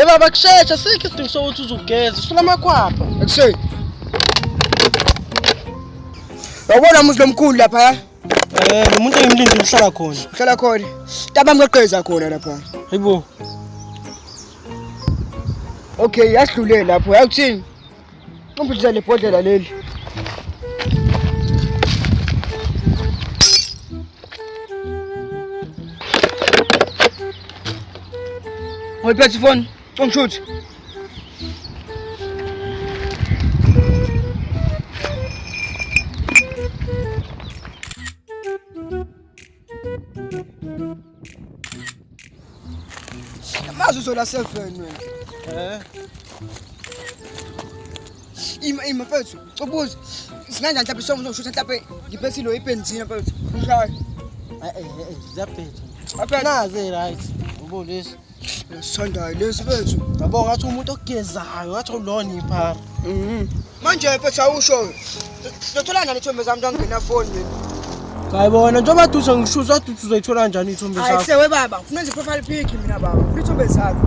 baba kushesha sikho isidingo sokuthi uzugeza usula amakhwapha. Akusey. Yabona muzi lomkhulu lapha. Umuntu engimlindile uhlala khona. Uhlala khona. Taba mqeqeza khona lapha. Hayibo. Okay, yasidlule lapho. Yakuthini? Umphuthisa le bhodlela leli. Ngiphethe phone, ungishuthi. Mazu sola cellphone wena. Ima mfethu, ubuze. Singanjani mhlawumbe somshutha mhlawumbe ngiphethe lo ibenzina mfethu. Umshaya. Zaphethe. Apha Naze right. Ubo lesi. Sondayo lesi mfethu. Yabo ngathi umuntu ogezayo ngathi ulona iphara. Manje mfethu awusho. Ngithola njani ithombe zami ngangena phone yini? Ngayibona njengoba duze ngishuza uzoyithola kanjani ithombe Hayi zakho. sewe baba, ufuna nje profile pic mina baba. Ufuna ithombe zakho.